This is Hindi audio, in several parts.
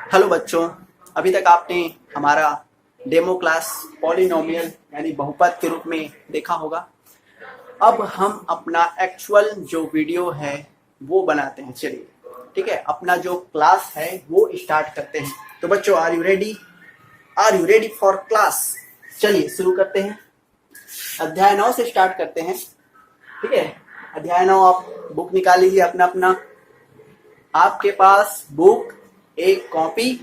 हेलो बच्चों, अभी तक आपने हमारा डेमो क्लास पॉलिनोमियल यानी बहुपद के रूप में देखा होगा। अब हम अपना एक्चुअल जो वीडियो है वो बनाते हैं। चलिए ठीक है, अपना जो क्लास है वो स्टार्ट करते हैं। तो बच्चों, are you ready for class? चलिए शुरू करते हैं। अध्याय 9 से स्टार्ट करते हैं। ठीक है, अध्याय 9 आप बुक निकाल लीजिए अपना अपना। आपके पास बुक, एक कॉपी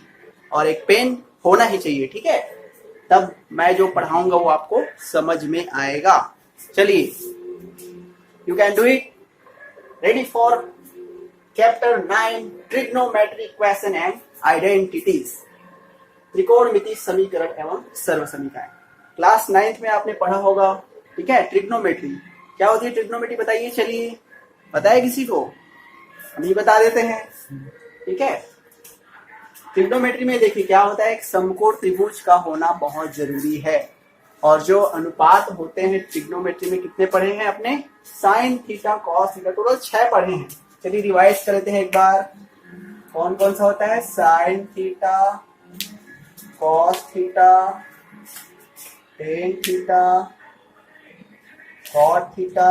और एक पेन होना ही चाहिए। ठीक है, तब मैं जो पढ़ाऊंगा वो आपको समझ में आएगा। चलिए, you can do it. Ready for chapter 9 trigonometry equation and identities, त्रिकोणमिति समीकरण एवं सर्व समीकरण। क्लास 9th में आपने पढ़ा होगा। ठीक है, ट्रिग्नोमेट्री क्या होती है? ट्रिग्नोमेट्री बताइए। चलिए, पता है किसी को? हम ही बता देते हैं। ठीक है, ट्रिग्नोमेट्री में देखिए क्या होता है, एक समकोण त्रिभुज का होना बहुत जरूरी है। और जो अनुपात होते हैं ट्रिग्नोमेट्री में कितने पढ़े हैं अपने? Sign theta, cos theta, total 6 पढ़े हैं। चलिए रिवाइज कर लेते हैं एक बार। कौन कौन सा होता है? Sine theta, cos theta, tan theta, cot theta,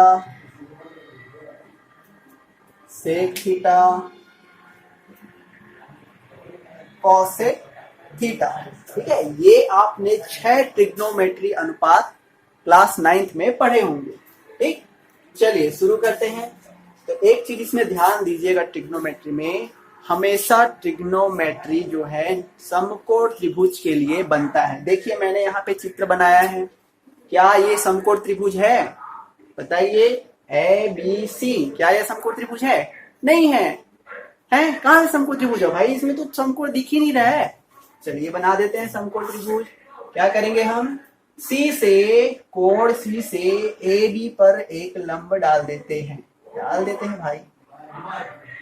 sec theta, cosec theta. ठीक है, ये आपने 6 ट्रिग्नोमेट्री अनुपात क्लास 9th में पढ़े होंगे। ठीक, चलिए शुरू करते हैं। तो एक चीज इसमें ध्यान दीजिएगा, ट्रिग्नोमेट्री में हमेशा ट्रिग्नोमेट्री जो है समकोण त्रिभुज के लिए बनता है। देखिए मैंने यहाँ पे चित्र बनाया है। क्या ये समकोण त्रिभुज है? बताइए। ए बी सी, क्या ये समकोण त्रिभुज है? नहीं है। है कहाँ है समकोण त्रिभुज? है भाई, इसमें तो समकोण दिख ही नहीं रहा है। चलिए बना देते हैं समकोण त्रिभुज। क्या करेंगे हम? सी से, कोण सी से ए बी पर एक लंब डाल देते हैं। भाई,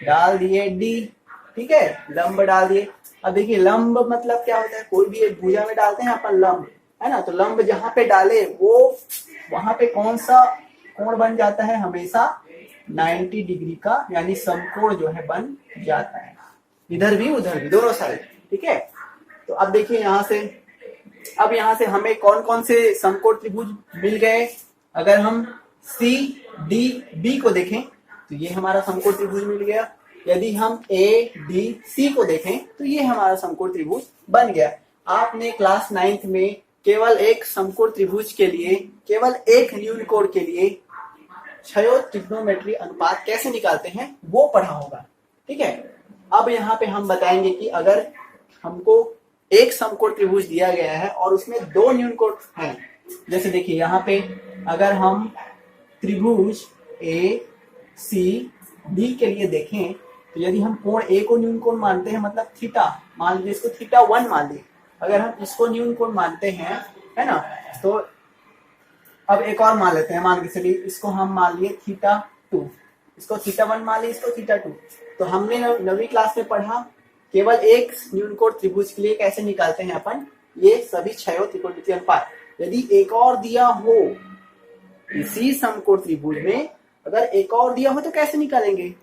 डाल दिए डी। ठीक है, लंब डाल दिए। अब देखिए लंब मतलब क्या होता है? कोई भी एक भुजा में डालते हैं अपन लंब, है ना? तो लंब जहां पे डाले वो वहां पे कौन सा कोण बन जाता है? हमेशा 90 डिग्री का, यानी समकोण जो है बन जाता है, इधर भी उधर भी, दोनों साइड। ठीक है, तो अब देखिए यहाँ से हमें कौन कौन से समकोण त्रिभुज मिल गए? अगर हम सी डी बी को देखें तो ये हमारा समकोण त्रिभुज मिल गया। यदि हम ए डी सी को देखें तो ये हमारा समकोण त्रिभुज बन गया। आपने क्लास 9th में केवल एक समकोण त्रिभुज के लिए, केवल एक न्यून कोण के लिए क्षयो ट्रिग्नोमेट्री अनुपात कैसे निकालते हैं वो पढ़ा होगा। ठीक है, अब यहाँ पे हम बताएंगे कि अगर हमको एक समकोण त्रिभुज दिया गया है और उसमें 2 न्यून कोण हैं। जैसे देखिए यहाँ पे अगर हम त्रिभुज ए सी डी के लिए देखें तो यदि हम कोण ए को न्यून कोण मानते हैं, मतलब थीटा मान लीजिए, इसको थीटा 1 मान लीजिए। अगर हम इसको न्यून कोण मानते हैं, है ना, तो अब एक और मान लेते हैं। मान के चलिए इसको हम मान लिए थीटा 2, इसको थीटा 1 मान लिए, इसको थीटा 2। तो हमने 9वीं क्लास में पढ़ा केवल एक न्यून कोण त्रिभुज के लिए कैसे निकालते हैं अपन ये सभी 6 त्रिकोणमितीय अनुपात। यदि एक और दिया हो इसी समकोण त्रिभुज में, अगर एक और दिया हो तो कैसे निकालेंगे?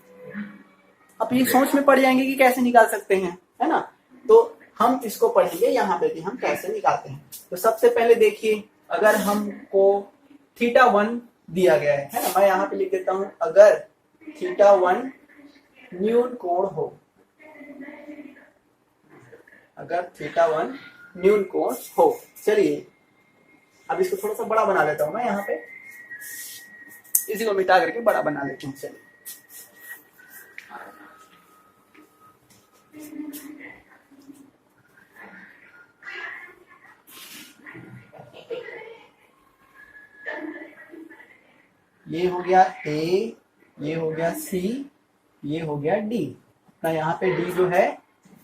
अपनी सोच में पड़ जाएंगे कि कैसे निकाल सकते हैं, है ना? तो हम इसको पढ़ेंगे यहाँ पे कि हम कैसे निकालते हैं। तो सबसे पहले देखिए, अगर हमको थीटा 1 दिया गया है ना, मैं यहाँ पे लिख देता हूं, अगर थीटा 1 न्यून कोण हो, अगर थीटा 1 न्यून कोण हो। चलिए अब इसको थोड़ा सा बड़ा बना लेता हूं मैं, यहाँ पे इसी को मिटा करके बड़ा बना लेते हैं। चलिए ये हो गया ए, ये हो गया सी, ये हो गया डी। ना यहाँ पे डी जो है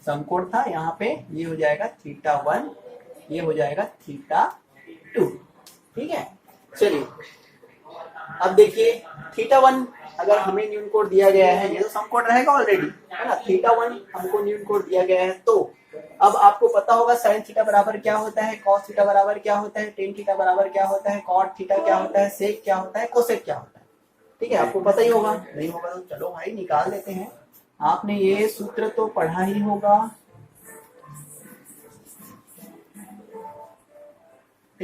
समकोण था, यहाँ पे ये हो जाएगा थीटा 1, ये हो जाएगा थीटा 2। ठीक है, चलिए अब देखिए थीटा 1 अगर हमें न्यून कोण दिया गया है, ये तो समकोण रहेगा ऑलरेडी, है ना? थीटा 1 हमको न्यून कोण दिया गया है, तो अब आपको पता होगा साइन थीटा बराबर क्या होता है, कॉस थीटा बराबर क्या होता है, टेन थीटा बराबर क्या होता है, कॉट थीटा क्या होता है, सेक क्या होता है, कोसेक क्या होता है। ठीक है, आपको पता ही होगा। नहीं होगा तो चलो भाई निकाल देते हैं। आपने ये सूत्र तो पढ़ा ही होगा।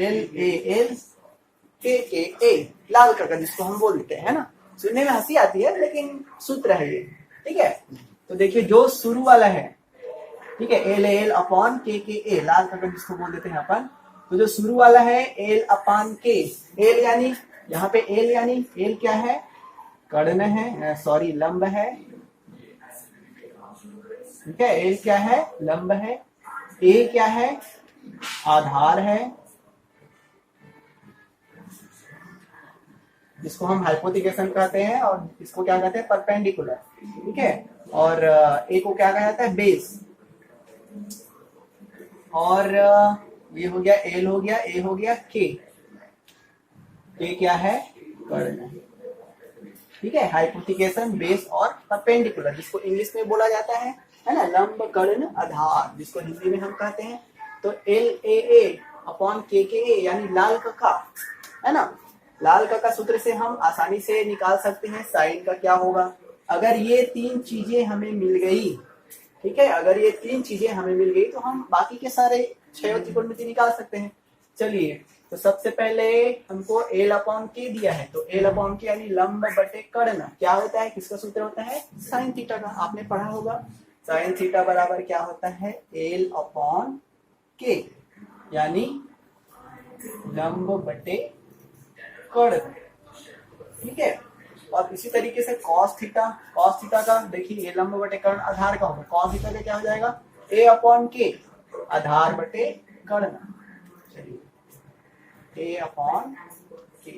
LAL KKA, लाल कका जिसको हम बोलते हैं, है ना। सुनने में हंसी आती है लेकिन सूत्र है ये, ठीक है। तो देखिए जो शुरू वाला है, ठीक है, LAL अपॉन KKA, लाल कका जिसको बोल देते हैं अपन। तो जो शुरू वाला है L अपॉन K, L यानी यहाँ पे L यानी L क्या है, कर्ण है, सॉरी लंब है, ठीक है। L क्या है, लंब है। A क्या है, आधार है, जिसको हम हाइपोथिकेशन कहते हैं, और इसको क्या कहते हैं, परपेंडिकुलर, ठीक है। और A को क्या कहा जाता है, बेस। और ये हो गया L हो गया, A हो गया, K क्या है, कर्ण, ठीक है। हाइपोथिकेशन, बेस और परपेंडिकुलर, जिसको इंग्लिश में बोला जाता है ना, लंब कर्ण आधार, जिसको हिंदी में हम कहते हैं। तो LAA अपॉन KKA यानी लाल कका, है ना। लाल कका सूत्र से हम आसानी से निकाल सकते हैं साइन का क्या होगा। अगर ये तीन चीजें हमें मिल गई, ठीक है, अगर ये तीन चीजें हमें मिल गई तो हम बाकी के सारे क्षय त्रिकोणमिति निकाल सकते हैं। चलिए, तो सबसे पहले हमको L अपॉन K दिया है, तो L अपॉन K यानी लंब बटे कर्ण क्या होता है, किसका सूत्र होता है, साइन थीटा का। आपने पढ़ा होगा साइन थीटा बराबर क्या होता है, L अपॉन K यानी लंब बटे कर्ण, ठीक है। और इसी तरीके से कॉस थीटा का देखिए, ये लंब बटे कर्ण आधार का होगा, कॉस थीटा का क्या हो जाएगा, A अपॉन K आधार बटे कर्ण, चलिए A अपॉन K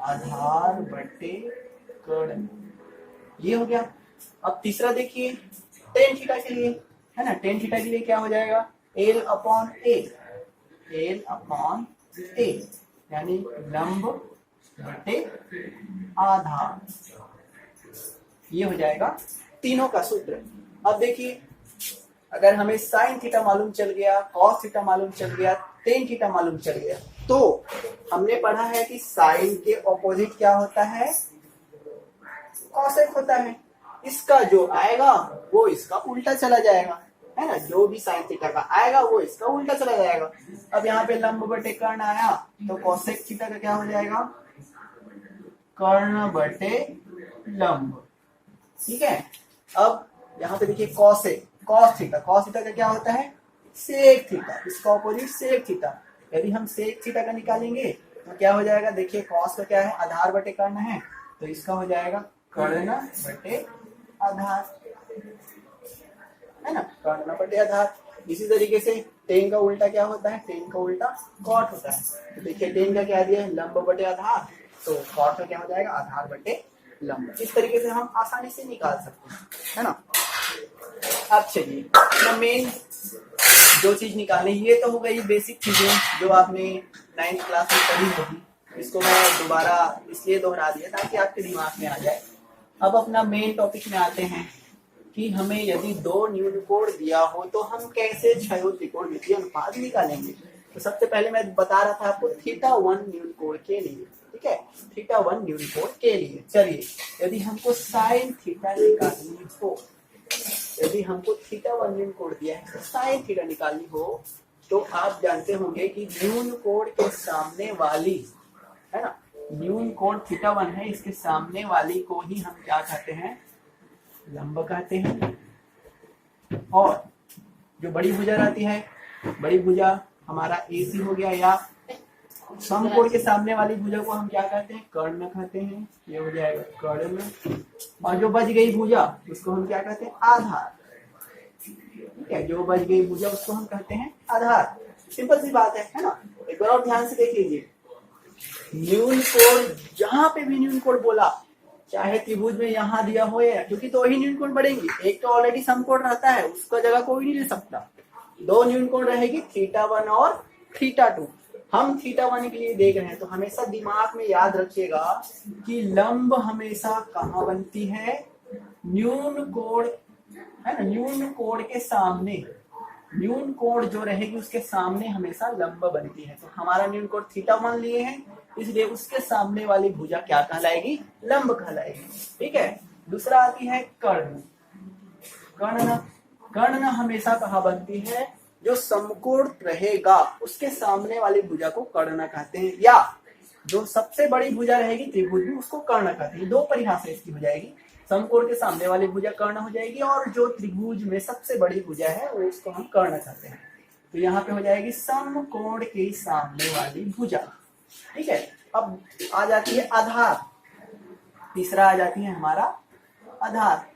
आधार बटे कर्ण, ये हो गया। अब तीसरा देखिए टेन थीटा के लिए, है ना, टेन थीटा के लिए क्या हो जाएगा, L अपॉन A यानी लंब बटे आधार, ये हो जाएगा तीनों का सूत्र। अब देखिए, अगर हमें साइन थीटा मालूम चल गया, कॉस थीटा मालूम चल गया, टेन थीटा मालूम चल गया, तो हमने पढ़ा है कि साइन के ऑपोजिट क्या होता है, कॉसेक होता है। इसका जो आएगा वो इसका उल्टा चला जाएगा, है ना, जो भी साइन थीटा का आएगा वो इसका उल्टा चला जाएगा। अब यहाँ पे लंब बटे कर्ण आया तो कॉसेक थीटा का क्या हो जाएगा, कर्ण बटे लंब, ठीक है। अब यहाँ पे देखिए कॉस थीटा का क्या होता है, सेक थीटा, इसका ऑपोजिट सेक थीटा। यदि हम सेक थीटा का निकालेंगे तो क्या हो जाएगा, देखिए कॉस का क्या है, आधार बटे कर्ण है, तो इसका हो जाएगा कर्ण बटे आधार, है ना, कर्ण बटे आधार। इसी तरीके से टेन का उल्टा क्या होता है, टेन का उल्टा कॉट होता है। तो देखिए टेन का क्या दिया है, लंब बटे आधार, तो कॉट का क्या हो जाएगा, आधार बटे लंब। इस तरीके से हम आसानी से निकाल सकते हैं, है ना। अब चलिए मेन जो चीज निकालनी, ये तो हो गई बेसिक चीजें जो आपने 9th क्लास में पढ़ी होगी। इसको मैं दोबारा इसलिए दोहरा दिया ताकि आपके दिमाग में आ जाए। अब अपना मेन टॉपिक में आते हैं कि हमें यदि दो न्यून कोण दिया हो तो हम कैसे क्षय त्रिकोणमितीय अनुपात निकालेंगे। तो सबसे पहले मैं बता रहा था आपको θ1 न्यून कोण के लिए, ठीक है, θ1 न्यून कोण के लिए। चलिए, यदि हमको साइन थीटा निकालनी हो, यदि हमको θ1 न्यून कोण दिया है तो साइन थीटा निकालनी हो, तो आप जानते होंगे कि न्यून कोण के सामने वाली, है ना, न्यून कोण θ1 है, इसके सामने वाली को ही हम क्या कहते हैं, लंब कहते हैं। और जो बड़ी भुजा रहती है, बड़ी भुजा हमारा AC हो गया, या समकोण के सामने वाली भुजा को हम क्या कहते हैं, कर्ण कहते हैं, ये हो जाएगा कर्ण। और जो बच गई भुजा उसको हम क्या कहते हैं, आधार, ठीक है, जो बच गई भुजा उसको हम कहते हैं आधार। सिंपल सी बात है ना। एक बार और ध्यान से देख लीजिए, न्यून कोण, जहां पे भी न्यून कोण बोला, चाहे त्रिभुज में यहाँ दिया हो, या क्योंकि दो ही न्यून कोण बढ़ेंगे, एक तो ऑलरेडी समकोण रहता है, उसका जगह कोई नहीं ले सकता, दो न्यून कोण रहेगी, θ1 और θ2। हम θ1 के लिए देख रहे हैं, तो हमेशा दिमाग में याद रखिएगा कि लंब हमेशा कहाँ बनती है, न्यून कोण, है ना, न्यून कोण के सामने, न्यून कोण जो रहेगी उसके सामने हमेशा लंब बनती है। तो हमारा न्यून कोण θ1 लिए हैं, इसलिए उसके सामने वाली भुजा क्या कहलाएगी, लंब कहलाएगी, ठीक है। दूसरा आती है कर्ण। कर्ण हमेशा कहाँ बनती है, जो समकोण रहेगा उसके सामने वाली भुजा को कर्ण कहते हैं, या जो सबसे बड़ी भुजा रहेगी त्रिभुज में उसको कर्ण कहते हैं। दो परिभाषा इसकी हो जाएगी, समकोण के सामने वाली भुजा कर्ण हो जाएगी और जो त्रिभुज में सबसे बड़ी भुजा है वो उसको हम कर्ण कहते हैं। तो यहाँ पे हो जाएगी समकोण के सामने वाली भुजा। ठीक है, अब आ जाती है आधार, तीसरा आ जाती है हमारा आधार।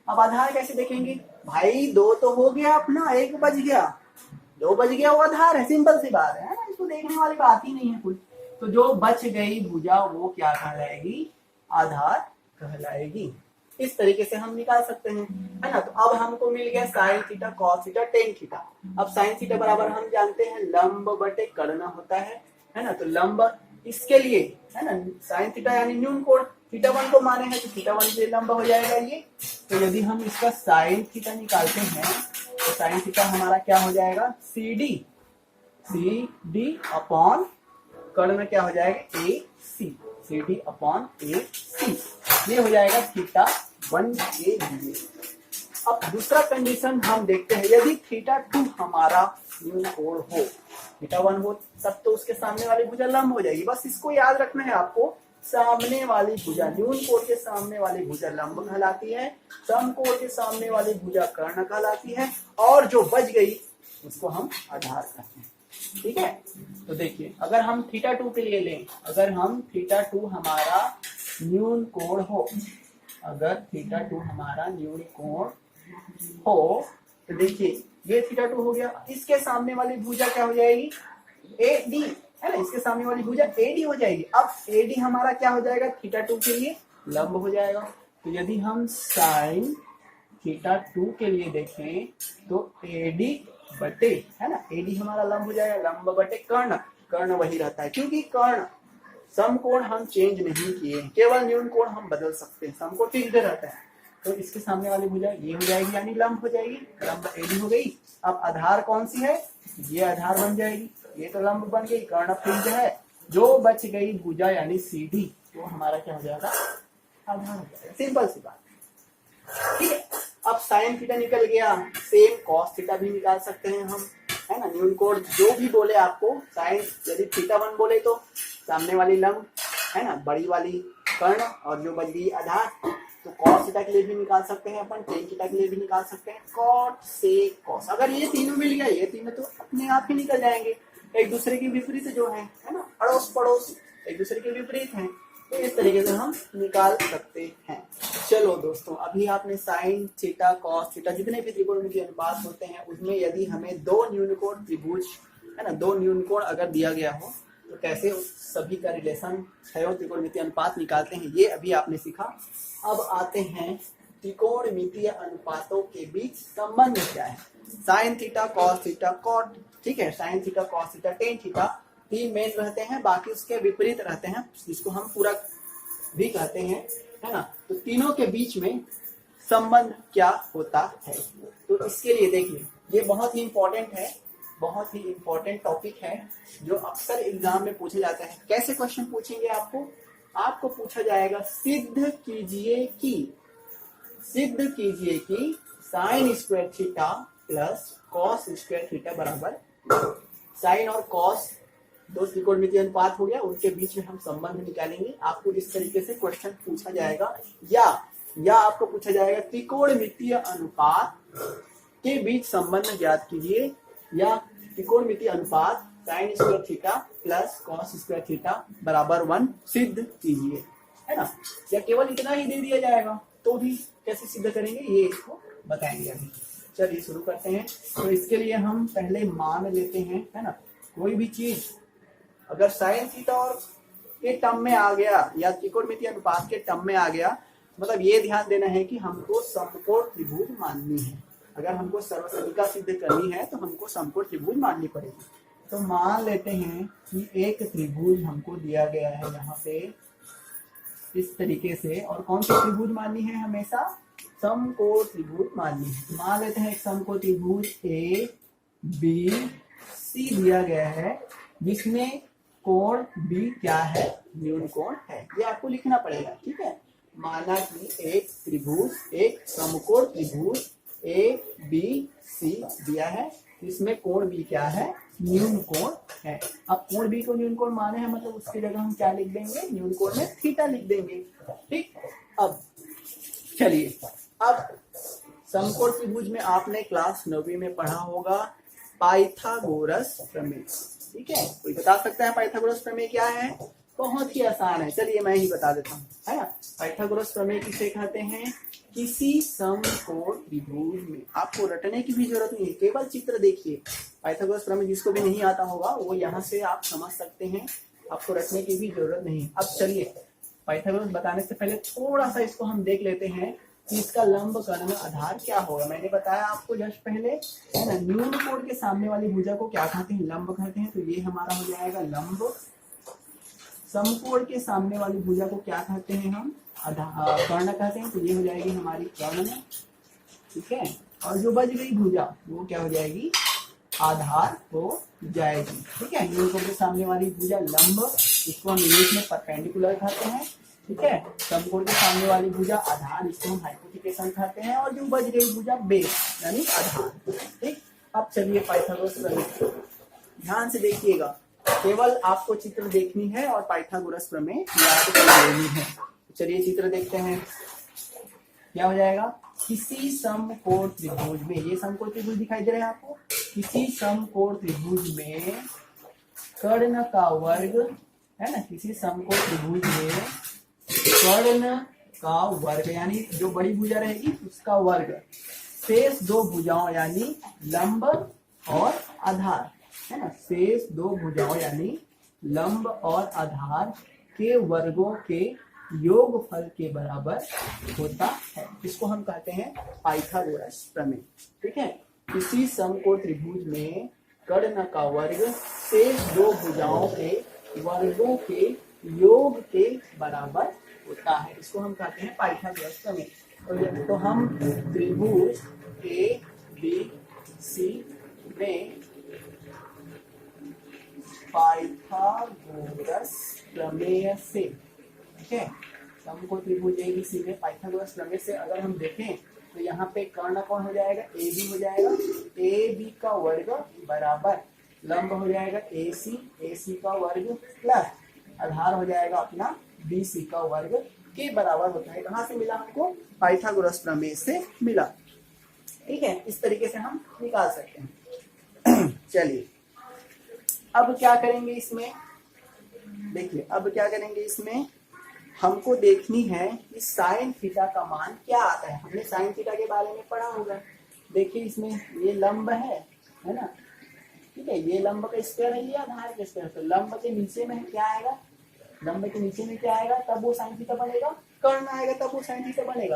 अब आधार कैसे देखेंगे भाई, दो तो हो गया अपना, एक बच गया, दो बच गया वो आधार है, सिंपल सी बात है ना, इसको देखने वाली बात ही नहीं है कुछ। तो जो बच गई भुजा वो क्या कहलाएगी, आधार कहलाएगी। इस तरीके से हम निकाल सकते हैं, है ना। तो अब हमको मिल गया sign theta cos theta tan theta. अब साइन थीटा बराबर हम जानते हैं लंब बटे कर्ण होता है ना। तो लंब इसके लिए है ना, साइन थीटा यानी न्यून कोण, थीटा वन को माने हैं तो थीटा वन से लंब हो जाएगा ये। तो यदि हम इसका साइन थीटा निकालते हैं तो साइन थीटा हमारा क्या हो जाएगा, सी डी अपॉन कर्ण क्या हो जाएगा, ए सी, सी डी अपॉन ए सी, ये हो जाएगा थीटा वन के लिए। अब दूसरा कंडीशन हम देखते हैं, यदि थीटा टू हमारा न्यून कोण हो, थीटा वन हो सब, तो उसके सामने वाली भुजा लंब हो जाएगी। बस इसको याद रखना है आपको, सामने वाली भुजा न्यून कोण के सामने वाली भुजा लंब कहलाती है, समकोण के सामने वाली भुजा कर्ण कहलाती है, और जो बच गई उसको हम आधार कहते हैं। ठीक है, तो देखिए अगर हम थीटा टू के लिए लें, अगर हम थीटा टू हमारा न्यून कोण हो, अगर थीटा टू हमारा न्यून कोण हो तो देखिए ये थीटा टू हो गया, इसके सामने वाली भुजा क्या हो जाएगी, ए डी, है ना, इसके सामने वाली भुजा ए डी हो जाएगी। अब ए डी हमारा क्या हो जाएगा, थीटा टू के लिए लंब हो जाएगा। तो यदि हम साइन थीटा टू के लिए देखें तो ए डी बटे, है ना, ए डी हमारा लंब हो जाएगा, लंब बटे कर्ण, कर्ण वही रहता है क्योंकि कर्ण समकोण हम चेंज नहीं किए, केवल न्यून कोण हम बदल सकते हैं, समकोण फिक्स्ड रहता है। तो इसके सामने वाली भुजा ये हो जाएगी यानी लंब हो जाएगी, लंब एडी हो गई। अब आधार कौन सी है, ये आधार बन जाएगी, ये तो लंब बन गई, कर्ण फिक्स्ड है। जो बच गई भुजा यानी सी डी, तो हमारा क्या हो जाएगा, आधार हो जाएगा। सिंपल सी बात, ठीक है। अब साइन थीटा निकल गया, सेम कॉस थीटा भी निकाल सकते हैं हम, है ना। न्यून कोण जो भी बोले आपको, साइन यदि थीटा वन बोले तो सामने वाली लंब, है ना, बड़ी वाली कर्ण, और जो बच गई आधार। तो कॉस थीटा के लिए भी निकाल सकते हैं अपन, टेन थीटा के लिए भी निकाल सकते हैं, कॉट सेक कॉस। अगर ये तीनों मिल गया, ये तीनों तो अपने आप ही निकल जाएंगे, एक दूसरे के विपरीत जो है ना, अड़ोस पड़ोस एक दूसरे के विपरीत हैं, तो इस तरीके से हम निकाल सकते हैं। चलो दोस्तों, अभी आपने साइन थीटा कॉस थीटा जितने भी त्रिकोणमितीय अनुपात होते हैं उसमें यदि हमें दो न्यूनकोण त्रिभुज, है ना, दो न्यूनकोण अगर दिया गया हो तो कैसे उस सभी का रिलेशन क्षयों त्रिकोणमितीय अनुपात निकालते हैं, ये अभी आपने सीखा। अब आते हैं त्रिकोणमितीय अनुपातों के बीच संबंध क्या है। Sine theta cos theta cot, ठीक है, sine theta cos theta tan theta, तीन मेन रहते हैं, बाकी उसके विपरीत रहते हैं, जिसको हम पूरक भी कहते हैं, है ना। तो तीनों के बीच में संबंध क्या होता है, तो इसके लिए देखिए ये बहुत ही इंपॉर्टेंट है, बहुत ही इंपॉर्टेंट टॉपिक है जो अक्सर एग्जाम में पूछे जाता है। कैसे क्वेश्चन पूछेंगे आपको पूछा जाएगा, सिद्ध कीजिए कि sign square theta plus cos square theta बराबर, साइन और कॉस दो त्रिकोणमितीय अनुपात हो गया, उनके बीच में हम संबंध निकालेंगे। आपको इस तरीके से क्वेश्चन पूछा जाएगा, या आपको पूछा जाएगा त्रिकोणमितीय अनुपात के बीच संबंध ज्ञात कीजिए, या त्रिकोणमितीय अनुपात sign square theta plus cos square theta बराबर 1 सिद्ध कीजिए, है ना। या केवल इतना ही दे दिया जाएगा तो भी कैसे सिद्ध करेंगे ये इसको बताएंगे अभी। चलिए शुरू करते हैं। तो इसके लिए हम पहले मान लेते हैं, है ना, कोई भी चीज अगर साइन थीटा और के टर्म में आ गया या त्रिकोणमितीय अनुपात के टर्म में आ गया, मतलब ये ध्यान देना है कि हमको समकोण त्रिभुज माननी है। अगर हमको सर्वसम्मिका सिद्ध करनी है तो हमको समकोण त्रिभुज माननी पड़ेगी। तो मान लेते हैं कि एक त्रिभुज हमको दिया गया है यहाँ पे इस तरीके से, और कौन सी त्रिभुज माननी है, हमेशा समकोण त्रिभुज माननी है। मान लेते हैं एक समकोण त्रिभुज ए बी सी दिया गया है, जिसमें कोण बी क्या है, न्यून कोण है। ये आपको लिखना पड़ेगा, ठीक है। माना कि एक त्रिभुज, एक समकोण त्रिभुज ए बी सी दिया है, इसमें कोण बी क्या है, न्यून कोण है। अब कोण बी को न्यून कोण माने हैं, मतलब उसकी जगह हम क्या लिख देंगे, न्यून कोण में थीटा लिख देंगे। ठीक, अब चलिए, अब समकोण त्रिभुज में आपने क्लास 9वीं में पढ़ा होगा पाइथागोरस प्रमेय। ठीक है, कोई बता सकता है पाइथागोरस प्रमेय क्या है? बहुत ही आसान है, चलिए मैं ही बता देता हूँ, है ना। पाइथागोरस प्रमेय किसे कहते हैं? किसी समकोण त्रिभुज में, आपको रटने की भी जरूरत नहीं है, केवल चित्र देखिए। पाइथागोरस प्रमेय जिसको भी नहीं आता होगा वो यहाँ से आप समझ सकते हैं, आपको रटने की भी जरूरत नहीं है। अब चलिए, पाइथागोरस बताने से पहले थोड़ा सा इसको हम देख लेते हैं कि इसका लंब कर्ण आधार क्या होगा। मैंने बताया आपको जस्ट पहले, है ना, न्यून कोण के सामने वाली भुजा को क्या कहते हैं? लंब कहते हैं। तो ये हमारा हो जाएगा लंब। समकोण के सामने वाली भुजा को क्या कहते हैं हम? कर्ण कहते हैं। तो ये हो जाएगी हमारी कर्ण। ठीक है, और जो बच गई भुजा वो क्या हो जाएगी? आधार हो जाएगी। ठीक है, न्यून कोण के सामने वाली भुजा लंब, इसको हम इंग्लिश में परपेंडिकुलर कहते हैं। ठीक है, समकोण के सामने वाली भुजा आधार, इसको हम हाइपोथेकेशन कहते हैं। और जो बच गई भुजा बेस यानी आधार। ठीक, अब चलिए पाइथागोरस प्रमेय ध्यान से देखिएगा, केवल आपको चित्र देखनी है और पाइथागोरस प्रमेय याद कर लेनी है। चलिए चित्र देखते हैं, क्या हो जाएगा? किसी समकोण त्रिभुज में, ये समकोण त्रिभुज दिखाई दे रहा है आपको, किसी समकोण त्रिभुज में कर्ण का वर्ग, है ना, किसी समकोण त्रिभुज में कर्ण का वर्ग यानी जो बड़ी भुजा रहेगी उसका वर्ग, शेष दो भुजाओं यानी लंब और आधार, है ना, शेष दो भुजाओं यानी लंब और आधार के वर्गों के योगफल के बराबर होता है। इसको हम कहते हैं पाइथागोरस प्रमेय। ठीक है, किसी समकोण त्रिभुज में कर्ण का वर्ग शेष दो भुजाओं के वर्गों के योग के बराबर होता है। इसको हम कहते हैं पाइथागोरस प्रमेय। तो हम त्रिभुज ए बी सी में पाइथागोरस प्रमेय से, ठीक है, समकोण त्रिभुज ए बी सी में पाइथागोरस प्रमेय से अगर हम देखें तो यहाँ पे कर्ण कौन हो जाएगा? ए बी हो जाएगा। ए बी का वर्ग बराबर लंब हो जाएगा ए सी का वर्ग प्लस आधार हो जाएगा अपना बी सी का वर्ग के बराबर होता है। कहाँ से मिला हमको? पाइथागोरस प्रमेय से मिला। ठीक है, इस तरीके से हम निकाल सकते हैं। चलिए, अब क्या करेंगे इसमें? देखिए, अब क्या करेंगे इसमें, हमको देखनी है कि साइन थीटा का मान क्या आता है। हमने साइन थीटा के बारे में पढ़ा होगा। देखिए, इसमें ये लंब है ना, ठीक है, ये लंब का स्क्वायर है, ये आधार का स्क्वायर। तो लंब के नीचे में क्या आएगा? लंब के नीचे में क्या आएगा? तब वो साइन थीटा बनेगा। कर्ण आएगा तब वो साइन थीटा बनेगा।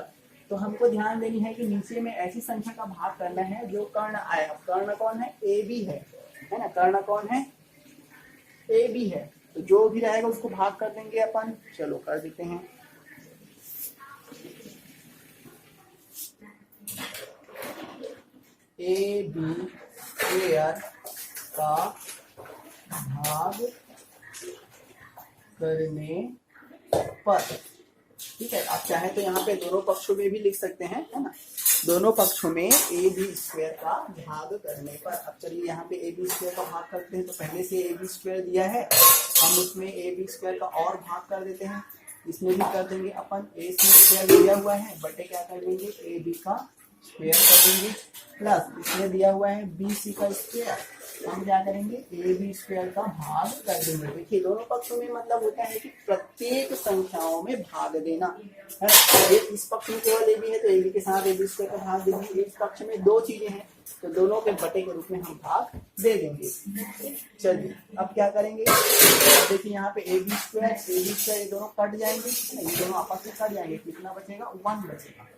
तो हमको ध्यान देनी है कि नीचे में ऐसी संख्या का भाग करना है जो कर्ण आएगा। कर्ण कौन है? ए बी है ना, कर्ण कौन है? ए बी है। तो जो भी रहेगा उसको भाग कर देंगे अपन। चलो कर देते हैं। ए बी स्क्वायर का भाग करने पर, ठीक है, आप चाहे तो यहाँ पे दोनों पक्षों में भी लिख सकते हैं, है ना, दोनों पक्षों में ए बी स्क्वायर का भाग करने पर। अब चलिए यहाँ पे ए बी स्क्वायर का भाग करते हैं। तो पहले से ए बी स्क्वायर दिया है, हम उसमें ए बी स्क्वायर का और भाग कर देते हैं। इसमें भी कर देंगे अपन, ए सी स्क्वायर दिया हुआ है बटे क्या कर देंगे? ए बी का स्क्वायर कर देंगे प्लस इसमें दिया हुआ है बी सी का स्क्वायर, हम क्या करेंगे? ए बी स्क्वायर का भाग कर देंगे। देखिए, दोनों पक्षों में मतलब होता है कि प्रत्येक संख्याओं में भाग देना है। तो इस पक्ष में केवल ए बी है तो ए बी के साथ ए बी स्क्वायर का भाग देंगे। इस पक्ष में दो चीजें हैं तो दोनों के बटे के रूप में हम भाग दे देंगे। चलिए, अब क्या करेंगे? देखिए, यहाँ पे ए बी स्क्वायर ये दोनों कट जाएंगे, ये दोनों आपस में कट जाएंगे। कितना बचेगा? 1 बचेगा।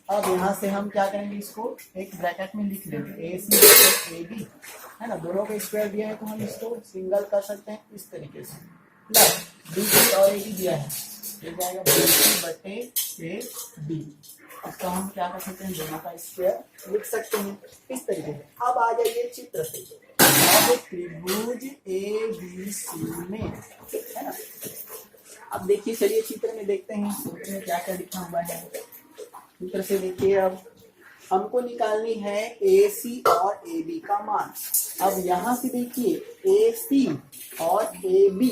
अब यहाँ से हम क्या करेंगे? इसको एक ब्रैकेट में लिख लेंगे, ए सी ए बी, है ना, दोनों का स्क्वायर दिया है तो हम इसको सिंगल कर सकते हैं इस तरीके से। प्लस बी सी और ए बी दिया है, ये जाएगा बी सी बटे ए बी। इसका हम क्या कर सकते हैं? दोनों का स्क्वायर लिख सकते हैं इस तरीके से। अब आ जाइए चित्र से। अब त्रिभुज ए बी सी में, है ना, अब देखिए, चलिए चित्र में देखते हैं चित्र में क्या क्या लिखा हुआ है। चित्र से देखिए, अब हमको निकालनी है AC और AB का मान। अब यहाँ से देखिए AC और AB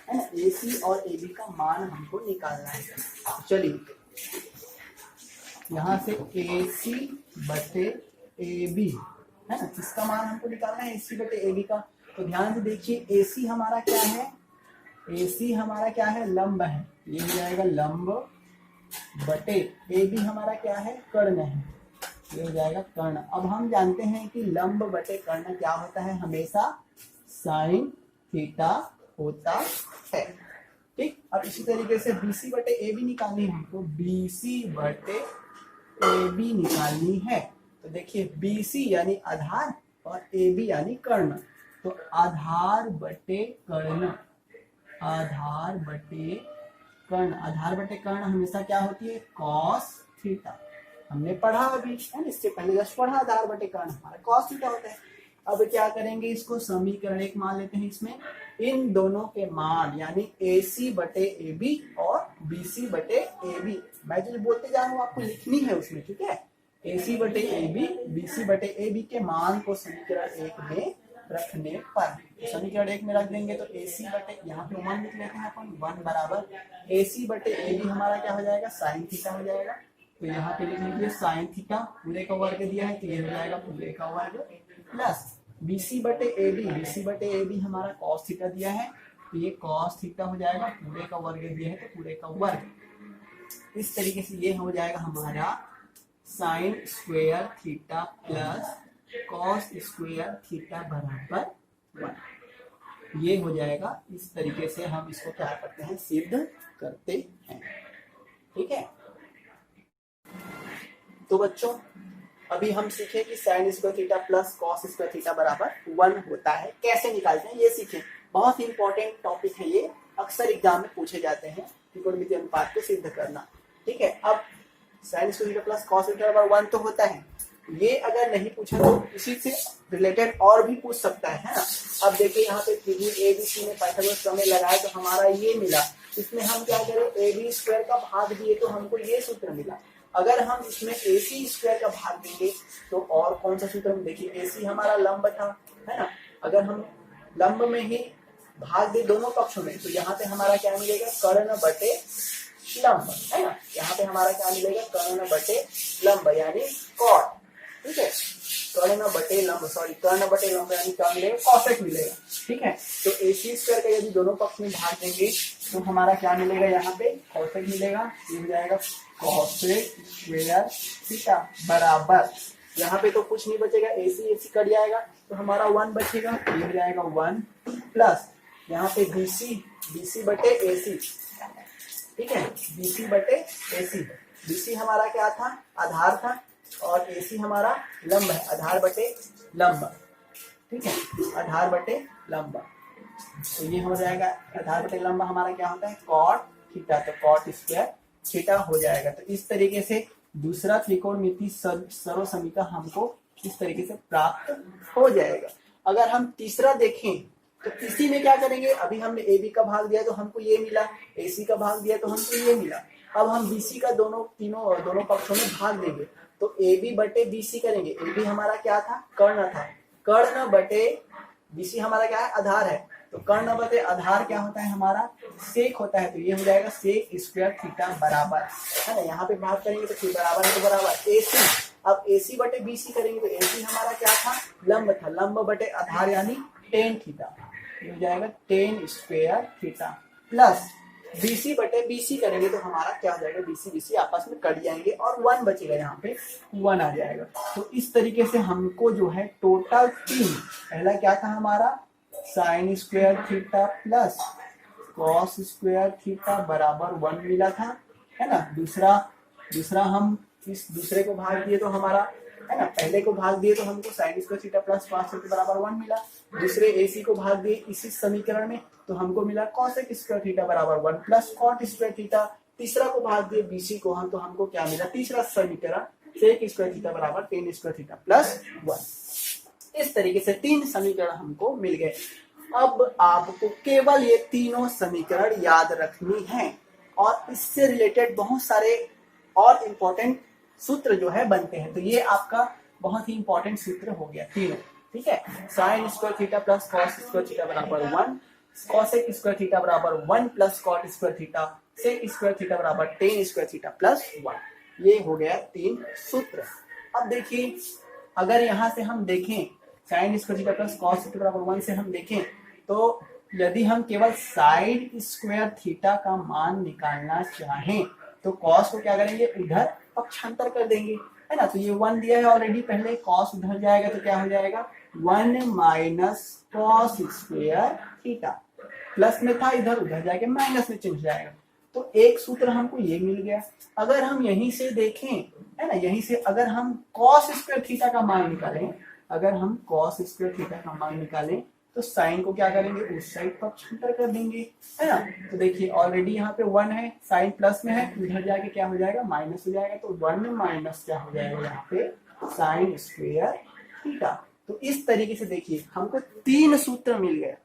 है ना, AC और AB का मान हमको निकालना है। चलिए यहाँ से AC बटे AB है ना, किसका मान हमको निकालना है, AC बटे AB का। तो ध्यान से देखिए AC हमारा क्या है, AC हमारा क्या है, लंब है, ये हो जाएगा लंब बटे AB हमारा क्या है, कर्ण है, ये हो जाएगा कर्ण। अब हम जानते हैं कि लंब बटे कर्ण क्या होता है, हमेशा साइन थीटा होता है। ठीक, अब इसी तरीके से BC बटे AB निकालनी है हमको, BC बटे AB निकालनी है। तो देखिए BC यानी आधार और AB यानी कर्ण, तो आधार बटे कर्ण, आधार बटे कर्ण, आधार बटे कर्ण हमेशा क्या होती है, कॉस थीटा। हमने पढ़ा अभी है ना, इससे पहले जस्ट पढ़ा, आधार बटे कर्ण हमारा कॉस थीटा होता है। अब क्या करेंगे, इसको समीकरण एक मान लेते हैं, इसमें इन दोनों के मान यानी AC बटे AB और BC बटे AB, मैं जो बोलते जा रहा हूँ आपको लिखनी है उसमें, ठीक है। AC बटे AB, BC बटे AB के मान को समीकरण एक में रखने पर, समीकरण एक में रख देंगे तो AC बटे, यहाँ पे मान लिख लेते हैं अपन, 1 बराबर AC बटे AB हमारा क्या हो जाएगा, साइन थीटा हो जाएगा। तो यहाँ पे लिख लीजिए साइन थीटा, पूरे का वर्ग दिया है तो ये हो जाएगा पूरे का वर्ग, प्लस BC बटे AB, BC बटे AB हमारा कॉस थीटा दिया है तो ये कॉस थीटा हो जाएगा, पूरे का वर्ग दिया है तो पूरे का वर्ग। इस तरीके से ये हो जाएगा हमारा sign square theta plus cos square theta बराबर 1। ये हो जाएगा, इस तरीके से हम इसको क्या करते हैं, सिद्ध करते हैं। ठीक है, तो बच्चों अभी हम सीखे कि sign square theta plus cos square theta बराबर 1 होता है, कैसे निकालते हैं ये सीखे। बहुत ही इंपॉर्टेंट टॉपिक है ये, अक्सर एग्जाम में पूछे जाते हैं, त्रिकोणमितीय अनुपात को सिद्ध करना। ठीक है, अब sign square theta plus cos theta बराबर 1 तो होता है, ये अगर नहीं पूछा तो इसी से रिलेटेड और भी पूछ सकता है ना। अब देखिए यहाँ पे त्रिभुज ABC में पाइथागोरस प्रमेय लगाए तो हमारा ये मिला, इसमें हम क्या करें, AB स्क्वायर का भाग दिए तो हमको ये सूत्र मिला। अगर हम इसमें AC स्क्वायर का भाग देंगे तो और कौन सा सूत्र, देखिए AC हमारा लंब था है ना, अगर हम लंब में ही भाग दे दोनों पक्षों में तो यहाँ पे हमारा क्या मिलेगा, कर्ण बटे लंब है ना, यहाँ पे हमारा क्या मिलेगा, कर्ण बटे लंब यानी कॉट। ठीक है, कर्ण बटे लंब, सॉरी कर्ण बटे लंब यानी क्या मिलेगा, कॉसेक मिलेगा। ठीक है, तो AC स्क्वायर का यदि दोनों पक्ष में भाग देंगे तो हमारा क्या मिलेगा, यहाँ पे कॉसेक मिलेगा, ये हो जाएगा कॉसेक स्क्वायर थीटा बराबर, यहाँ पे तो कुछ नहीं बचेगा, AC कट जाएगा तो हमारा 1 बचेगा, ये हो जाएगा 1 प्लस यहाँ पे BC बटे AC। ठीक है, BC बटे AC, BC हमारा क्या था, आधार था और AC हमारा लंब है, आधार बटे लंब। ठीक है, आधार बटे लंब, तो ये हो जाएगा आधार बटे लंब हमारा क्या होता है, कॉट थीटा, तो कॉट स्क्वायर थीटा हो जाएगा। तो इस तरीके से दूसरा त्रिकोणमितीय सर्व समीकरण हमको इस तरीके से प्राप्त हो जाएगा। अगर हम तीसरा देखें तो इसी में क्या करेंगे, अभी हमने AB का भाग दिया तो हमको ये मिला, AC का भाग दिया तो हमको ये मिला। अब हम BC का दोनों पक्षों में भाग देंगे तो AB बटे BC करेंगे। AB हमारा क्या था, कर्ण था, कर्ण बटे BC हमारा क्या है, आधार है, तो कर्ण बटे आधार क्या होता है हमारा, सेक होता है, तो ये हो जाएगा सेक स्क्वायर थीटा बराबर है ना, यहाँ पे भाग करेंगे तो फिर बराबर है तो बराबर AC। अब AC बटे BC करेंगे तो AC हमारा क्या था, लंब था, लंब बटे आधार यानी टेन थीटा, ये हो जाएगा ten square theta plus BC बटे BC करेंगे तो हमारा क्या हो जाएगा, BC आपस में कट जाएंगे और 1 बचेगा, यहाँ पे 1 आ जाएगा। तो इस तरीके से हमको जो है टोटल 3, पहला क्या था हमारा sign square theta plus cos square theta बराबर 1 मिला था है ना। दूसरा हम इस दूसरे को भाग दिए तो हमारा है ना, पहले को भाग दिए तो हमको sign square theta plus cos theta बराबर 1 मिला। दूसरे AC को भाग दिए इसी समीकरण में तो हमको मिला कॉसेक स्क्वायर थीटा बराबर 1 प्लस कॉट स्क्वायर थीटा। तीसरा को भाग दिए BC को हम तो हमको क्या मिला, तीसरा समीकरण सेक स्क्वायर थीटा बराबर टेन स्क्वायर थीटा प्लस 1। इस तरीके से 3 समीकरण हमको मिल गए। अब आपको केवल ये तीनों समीकरण याद रखनी है और इससे रिलेटेड बहुत सारे और इम्पोर्टेंट सूत्र जो है बनते हैं। तो ये आपका बहुत ही इंपॉर्टेंट सूत्र हो गया तीनों, ठीक है। Sine square theta plus cos square theta बराबर 1, कॉसेक स्क्वायर थीटा बराबर 1 plus cot square theta, sec square theta बराबर टेन स्क्वायर थीटा प्लस 1। ये हो गया 3 सूत्र। अब देखिए अगर यहां से हम देखें sign square theta plus cos theta बराबर 1 से हम देखें तो यदि हम केवल साइन स्क्वायर थीटा का मान निकालना चाहें तो कॉस को क्या करेंगे, उधर पक्षांतर कर देंगे, है ना। तो ये 1 दिया है ऑलरेडी, पहले कॉस उधर जाएगा तो क्या हो जाएगा 1 minus cos square theta, plus में था इधर उधर जाके माइनस में चेंज जाएगा। तो एक सूत्र हमको ये मिल गया। अगर हम यहीं से देखें, है ना, यहीं से अगर हम कॉस स्क्वायर थीटा का मान निकालें, अगर हम कॉस स्क्वायर थीटा का मान निकालें तो साइन को क्या करेंगे, उस साइड पक्षांतर कर देंगे, है ना। तो देखिए ऑलरेडी यहाँ पे 1 है, साइन प्लस में है, उधर जाके क्या हो जाएगा माइनस हो जाएगा। तो 1 माइनस क्या हो जाएगा यहाँ पे साइन स्क्वायर थीटा। तो इस तरीके से देखिए हमको 3 सूत्र मिल गए।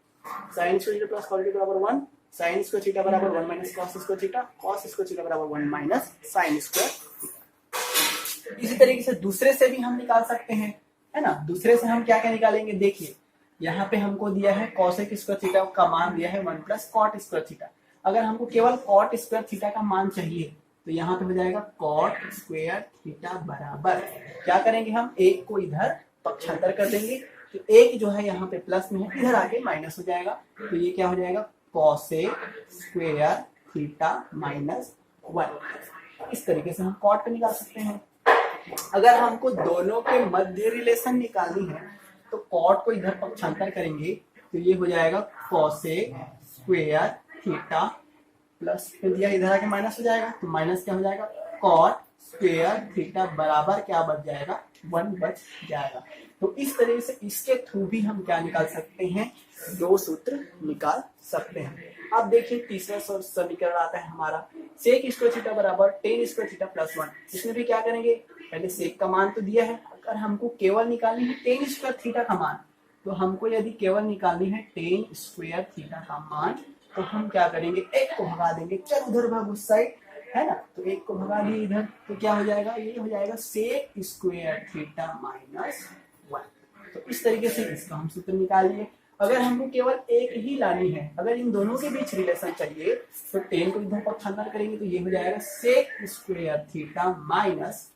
Sign square theta plus cos theta बराबर 1, साइन स्क्वायर थीटा बराबर 1 minus cos square theta, cos square theta बराबर 1 माइनस साइन स्क्वायर थीटा। इसी तरीके से दूसरे से भी हम निकाल सकते हैं, है ना। दूसरे से हम क्या क्या निकालेंगे, देखिए यहाँ पे हमको दिया है कॉसेक स्क्वायर थीटा का मान दिया है 1 प्लस कॉट स्क्वायर थीटा। अगर हमको केवल कॉट स्क्वायर थीटा का मान चाहिए तो यहाँ पे हो जाएगा कॉट स्क्वायर थीटा बराबर, क्या करेंगे हम एक को इधर पक्षांतर कर देंगे, तो एक जो है यहाँ पे प्लस में है, इधर आके माइनस हो जाएगा। तो ये क्या हो जाएगा कॉसेक स्क्वायर थीटा माइनस 1। इस तरीके से हम कॉट पे निकाल सकते हैं। अगर हमको दोनों के मध्य रिलेशन निकालनी है तो कॉट को इधर पक्षांतर करेंगे तो ये हो जाएगा कॉसेक स्क्वायर थीटा प्लस फिर दिया इधर आके माइनस हो जाएगा, तो माइनस क्या हो जाएगा कॉट स्क्वायर थीटा बराबर क्या बच जाएगा 1 बच जाएगा। तो इस तरीके से इसके थ्रू भी हम क्या निकाल सकते हैं, 2 सूत्र निकाल सकते हैं। अब देखिए तीसरा समीकरण आता है हमारा सेक स्क्वायर थीटा बराबर टेन स्क्वायर थीटा प्लस 1। इसमें भी क्या करेंगे, पहले सेक का मान तो दिया है, अगर हमको केवल निकालनी है टेन स्क्वायर थीटा का मान, तो हमको यदि केवल निकालनी है टेन स्क्वायर थीटा का मान तो हम क्या करेंगे, एक को भगा देंगे, चल उधर भाग उस साइड, है ना। तो एक को भगा दिए इधर तो क्या हो जाएगा, ये हो जाएगा सेक स्क्वायर थीटा माइनस 1। तो इस तरीके से इसका हम सूत्र निकालिए। अगर हमको केवल एक ही लानी है, अगर इन दोनों के बीच रिलेशन चाहिए तो टेन को इधर पक्षांतर करेंगे तो ये हो जाएगा sec square theta minus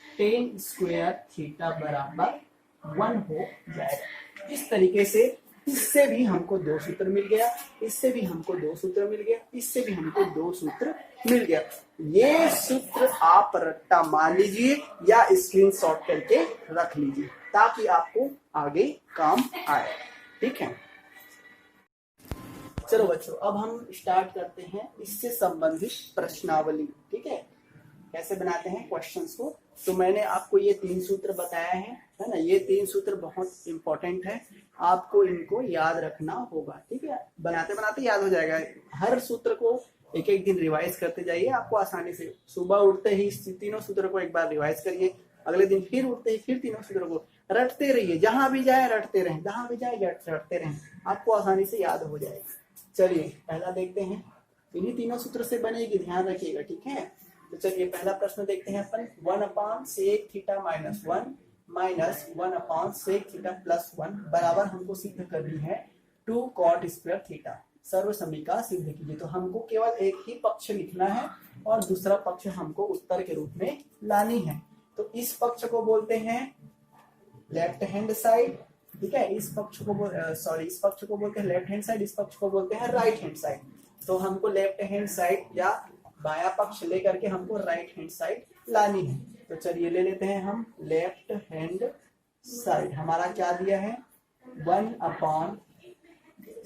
tan square theta बराबर 1 हो जाएगा। इस तरीके से इससे भी हमको 2 सूत्र मिल गया, इससे भी हमको 2 सूत्र मिल गया, इससे भी हमको 2 सूत्र मिल गया। ये सूत्र आप रट्टा मान लीजिए या स्क्रीनशॉट करके रख लीजिए ताकि आपको आगे काम आए, ठीक है। चलो बच्चों अब हम स्टार्ट करते हैं इससे संबंधित प्रश्नावली, ठीक है। कैसे बनाते हैं क्वेश्चंस को। तो मैंने आपको ये 3 सूत्र बताया है ना। ये 3 सूत्र बहुत इंपॉर्टेंट है, आपको इनको याद रखना होगा, ठीक है। बनाते बनाते याद हो जाएगा। हर सूत्र को एक एक दिन रिवाइज करते जाइए, आपको आसानी से सुबह उठते ही तीनों सूत्रों को एक बार रिवाइज करिए, अगले दिन फिर उठते ही फिर तीनों सूत्रों को रटते रहिए, जहां भी जाए रटते रहें, जहां भी जाए रटते रहें, आपको आसानी से याद हो जाएगा। चलिए पहला देखते हैं, इन्हीं तीनों सूत्र से बनेगी, ध्यान रखिएगा, ठीक है। तो चलिए पहला प्रश्न देखते हैं अपन, 1 sec theta minus 1 minus 1 sec theta plus 1 बराबर हमको सिद्ध करनी है 2 कॉट स्क्वायर थीटा। सर्व समीका सिद्ध कीजिए। तो हमको केवल एक ही पक्ष लिखना है और दूसरा पक्ष हमको उत्तर के रूप में लानी है। तो इस पक्ष को बोलते हैं लेफ्ट हैंड साइड, ठीक है। इस पक्ष को बोलते हैं लेफ्ट हैंड साइड, इस पक्ष को बोलते हैं राइट हैंड साइड। तो हमको लेफ्ट हैंड साइड या बाया पक्ष लेकर के हमको राइट हैंड साइड लानी है। तो चलिए ले लेते हैं हम लेफ्ट हैंड साइड। हमारा क्या दिया है 1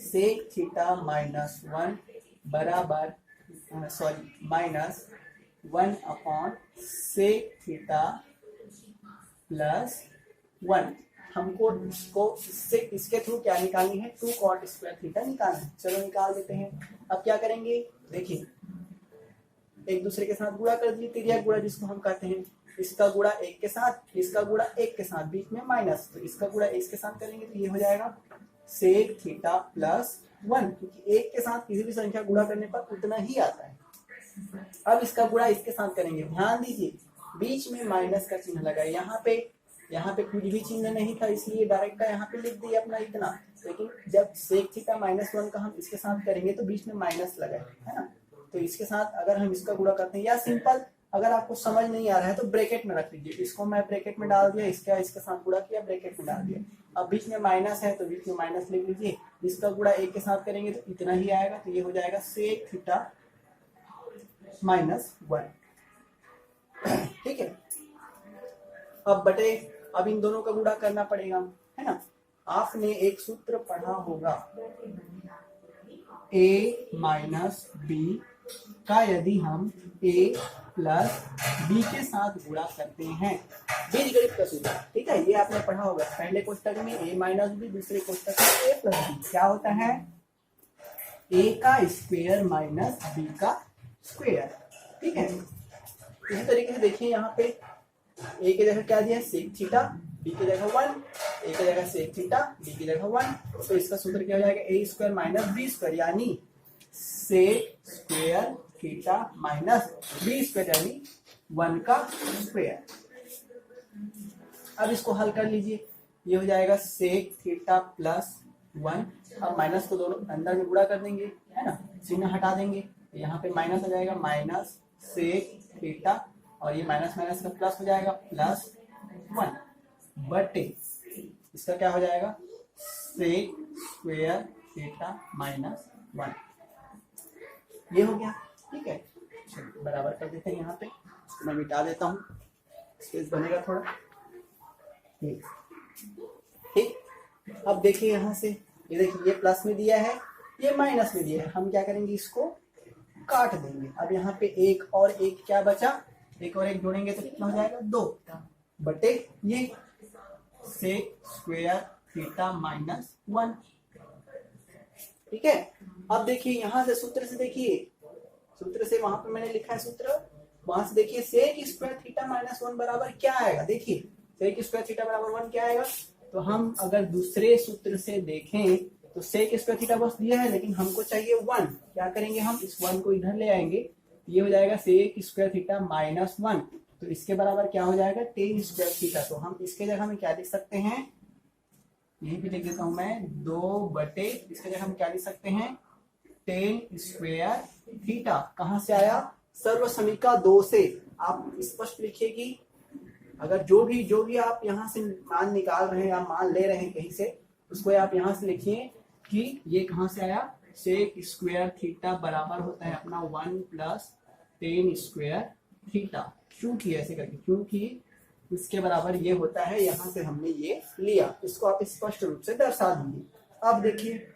सेक थीटा माइनस 1 बराबर माइनस 1 सेक थीटा प्लस 1। हमको इसके थ्रू क्या निकालनी है, 2 कॉट स्क्वायर थीटा निकालना है। चलो निकाल देते हैं। अब क्या करेंगे, देखिए एक दूसरे के साथ गुणा कर दिए, तिर्यक गुणा जिसको हम कहते हैं। इसका गुणा 1 के साथ, इसका गुणा 1 के साथ, बीच में माइनस, तो इसका गुणा इसके साथ करेंगे तो ये हो जाएगा सेक थीटा प्लस 1, क्योंकि 1 के साथ किसी भी संख्या गुणा करने पर उतना ही आता है। अब इसका गुणा इसके साथ करेंगे, ध्यान दीजिए बीच में माइनस का चिन्ह लगा, यहाँ पे कुछ भी चिन्ह नहीं था इसलिए डायरेक्ट का यहाँ पे लिख दिया अपना इतना। लेकिन जब सेक थीटा -1 का हम इसके साथ करेंगे तो बीच में माइनस लगा है ना, तो इसके साथ अगर हम इसका गुणा करते हैं, या सिंपल अगर आपको समझ नहीं आ रहा है तो ब्रैकेट में रख लीजिए, इसको मैं ब्रैकेट में डाल दिया, इसके साथ गुणा किया, ब्रैकेट में डाल दिया। अब बीच में माइनस है तो बीच में माइनस लिख लीजिए, इसका गुणा एक के साथ करेंगे तो इतना ही आएगा, तो ये हो जाएगा सेक थीटा -1। ठीक है, अब इन दोनों का गुणा करना पड़ेगा, है ना। आपने एक सूत्र पढ़ा होगा, a माइनस बी का यदि हम a प्लस बी के साथ गुणा करते हैं, बीजगणित का सूत्र, ठीक है, ये आपने पढ़ा होगा। पहले कोष्टक में a माइनस बी, दूसरे कोष्टक में a प्लस बी, क्या होता है a का स्क्वायर माइनस b का स्क्वायर। ठीक है, इसी तरीके से देखिए यहाँ पे a की जगह क्या दिया है सेक थीटा, b की जगह 1, a की जगह सेक थीटा, b की जगह 1, तो इसका सूत्र क्या हो जाएगा a square minus B square, यानी sec square theta minus B square, यानी 1 का स्क्वायर। अब इसको हल कर लीजिए, ये हो जाएगा सेक थीटा प्लस 1, अब माइनस को दोनों अंदर में गुणा कर देंगे, है ना, चिन्ह हटा देंगे, यहाँ पे माइनस हो जाएगा, माइनस सेक थीटा, और ये माइनस माइनस का प्लस हो जाएगा, प्लस 1 बटे इसका क्या हो जाएगा सेक स्क्वायर थीटा माइनस 1, ये हो गया। ठीक है, बराबर कर देते हैं, यहाँ पे इसको मैं मिटा देता हूँ, स्पेस बनेगा थोड़ा। ठीक, अब देखिए यहाँ से, ये देखिए ये प्लस में दिया है, ये माइनस में दिया है, हम क्या करेंगे इसको काट देंगे। अब यहाँ पे एक और एक क्या बचा, एक और एक जोड़ेंगे तो कितना हो जाएगा 2 बटे ये सेक स्क्वायर थीटा माइनस 1। ठीक है, अब देखिए यहाँ से सूत्र से, देखिए सूत्र से, वहां पे मैंने लिखा है सूत्र, वहां से देखिए सेक स्क्वायर थीटा माइनस 1 बराबर क्या आएगा, देखिए सेक स्क्वायर थीटा बराबर 1 क्या आएगा। तो हम अगर दूसरे सूत्र से देखें तो सेक स्क्वायर थीटा बस दिया है, लेकिन हमको चाहिए 1, क्या करेंगे हम इस 1 को इधर ले आएंगे, ये हो जाएगा सेक स्क्वायर थीटा माइनस 1, तो इसके बराबर क्या हो जाएगा टेन स्क्वायर थीटा। तो हम इसके जगह में क्या लिख सकते हैं, यही भी लिख देता हूं मैं 2 बटे, इसके जगह हम क्या लिख सकते हैं टेन स्क्वायर थीटा। कहां से आया, सर्व समीका 2 से। आप स्पष्ट लिखिए कि अगर जो भी आप यहाँ से मान निकाल रहे हैं या मान ले रहे हैं कहीं से, उसको आप यहाँ से लिखिए कि ये कहां से आया, सेक स्क्वायर थीटा बराबर होता है अपना 1 प्लस टेन स्क्वायर थीटा। क्योंकि ऐसे करके, क्योंकि इसके बराबर ये होता है, यहाँ से हमने ये लिया, इसको आप स्पष्ट रूप से दर्शा दीजिए। अब देखिए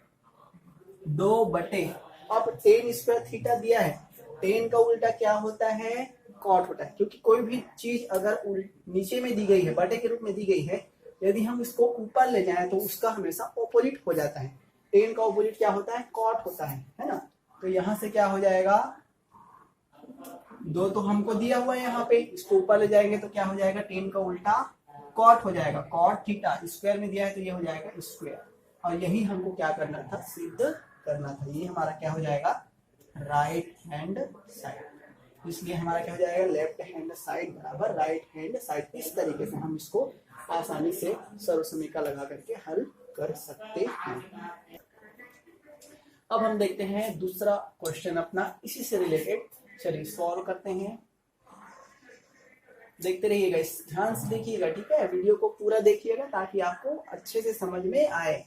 2 बटे, अब टेन स्क्वायर थीटा दिया है, टेन का उल्टा क्या होता है कॉट होता है, क्योंकि कोई भी चीज अगर नीचे में दी गई है, बटे के रूप में दी गई है, यदि हम इसको ऊपर ले जाएं तो उसका हमेशा ऑपोजिट हो जाता है। टेन का ऑपोजिट क्या होता है कॉट होता है ना। तो यहाँ से क्या हो जाएगा 2 तो हमको दिया हुआ है यहाँ पे, इसको ऊपर ले जाएंगे तो क्या हो जाएगा टेन का उल्टा कॉट हो जाएगा, कॉट थीटा, स्क्वायर में दिया है तो ये हो जाएगा स्क्वायर, और यही हमको क्या करना था सिद्ध करना था। ये हमारा क्या हो जाएगा राइट हैंड साइड, इसलिए हमारा क्या हो जाएगा लेफ्ट हैंड साइड बराबर राइट हैंड साइड। इस तरीके से हम इसको आसानी से सर्वसमीका लगा करके हल कर सकते हैं। अब हम देखते हैं दूसरा क्वेश्चन अपना इसी से रिलेटेड, चलिए सॉल्व करते हैं। देखते रहिएगा, इस ध्यान से देखिएगा, ठीक है, वीडियो को पूरा देखिएगा ताकि आपको अच्छे से समझ में आए।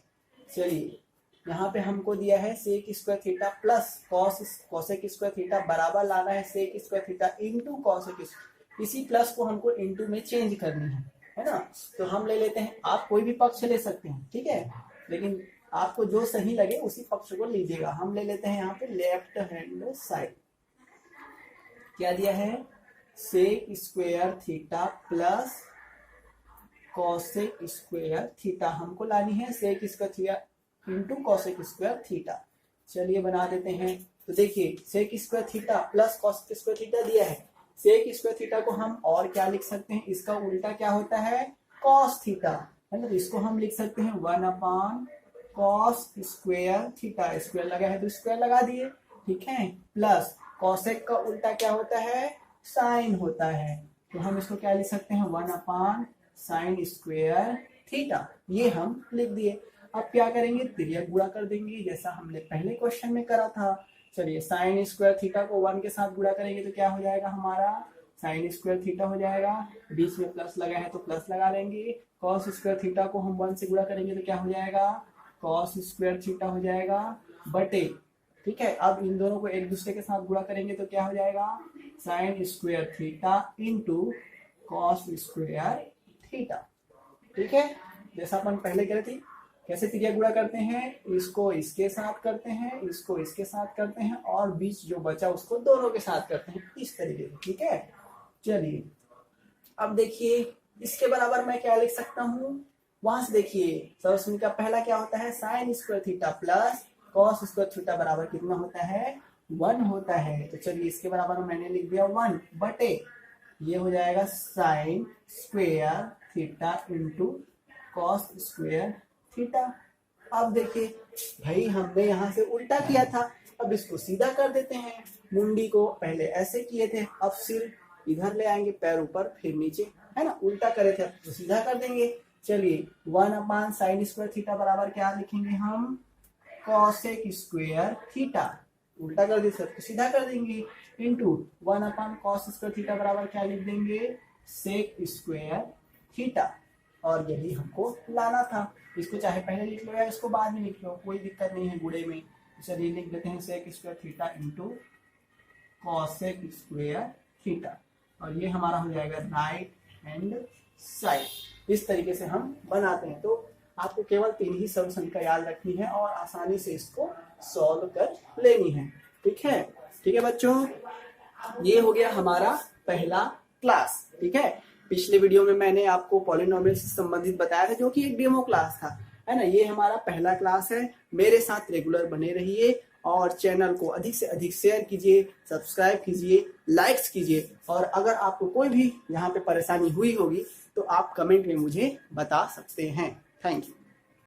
चलिए यहाँ पे हमको दिया है sec square theta plus cosec square theta बराबर लाना है sec square theta into cosec, इसी प्लस को हमको इंटू में चेंज करनी है ना। तो हम ले लेते हैं, आप कोई भी पक्ष ले सकते हैं, ठीक है, लेकिन आपको जो सही लगे उसी पक्ष को लीजिएगा। हम ले लेते हैं यहाँ पे लेफ्ट हैंड साइड, क्या दिया है sec square theta plus cosec square theta, हमको लानी है sec square theta into cosec square theta. चलिए बना देते हैं। तो देखिए sec square theta plus cosec square theta दिया है, सेक स्क्वायर थीटा को हम और क्या लिख सकते हैं, इसका उल्टा क्या होता है कॉस थीटा, है ना। तो इसको हम लिख सकते हैं 1 अपान कॉस स्क्वायर थीटा, स्क्वायर लगा है तो स्क्वायर लगा दिए, ठीक है, प्लस कॉसेक का उल्टा क्या होता है साइन होता है, तो हम इसको क्या लिख सकते हैं 1/sin² थीटा, ये हम लिख दिए। अब क्या करेंगे, तिर्यक गुणा कर देंगे जैसा हमने पहले क्वेश्चन में करा था। चलिए sin² थीटा को 1 के साथ गुणा करेंगे तो क्या हो जाएगा हमारा sin² थीटा हो जाएगा, बीच में प्लस लगा है तो प्लस लगा लेंगे। cos² थीटा को हम 1 से गुणा करेंगे तो क्या हो जाएगा cos² थीटा हो जाएगा बटे, ठीक है। अब इन दोनों को एक दूसरे के साथ गुणा करेंगे तो क्या हो जाएगा sin² theta into cos² theta, ठीक है। जैसा अपन पहले करे थे, कैसे तिर्यक गुणा करते हैं, इसको इसके साथ करते हैं, इसको इसके साथ करते हैं और बीच जो बचा उसको दोनों के साथ करते हैं, इस तरीके से, ठीक है। चलिए अब देखिए इसके बराबर मैं क्या लिख सकता हूँ, वहां से देखिए सर्वसम्मति का पहला क्या होता है sin² theta plus cos² theta बराबर कितना होता है 1 होता है। तो चलिए इसके बराबर मैंने लिख दिया 1 बटे ये हो जाएगा sin² theta into cos² theta. अब देखिए भाई हमने यहाँ से उल्टा किया था, अब इसको सीधा कर देते हैं। मुंडी को पहले ऐसे किए थे, अब सिर इधर ले आएंगे, पैर ऊपर फिर नीचे, है ना, उल्टा करे थे तो सीधा कर देंगे। चलिए 1/sin² थीटा बराबर क्या लिखेंगे हम cosec² थीटा, उल्टा कर दिया तो सीधा कर देंगे, इंटू 1/cos² थीटा बराबर क्या लिख देंगे sec² थीटा। और यही हमको लाना था, इसको चाहे पहले लिख लो या इसको बाद में लिख लो, कोई दिक्कत नहीं है गुणे में। चलिए लिख देते हैं sec² theta into cosec² theta, और ये हमारा हो जाएगा राइट हैंड साइड। इस तरीके से हम बनाते हैं। तो आपको केवल 3 ही सॉल्यूशन का याद रखनी है और आसानी से इसको सॉल्व कर लेनी है, ठीक है। ठीक है बच्चों, ये हो गया हमारा पहला क्लास, ठीक है। पिछले वीडियो में मैंने आपको पॉलिनोमियल से संबंधित बताया था जो कि एक डेमो क्लास था, है ना। ये हमारा पहला क्लास है। मेरे साथ रेगुलर बने रहिए और चैनल को अधिक से अधिक शेयर कीजिए, सब्सक्राइब कीजिए, लाइक्स कीजिए, और अगर आपको कोई भी यहाँ पे परेशानी हुई होगी तो आप कमेंट में मुझे बता सकते हैं। Thank you.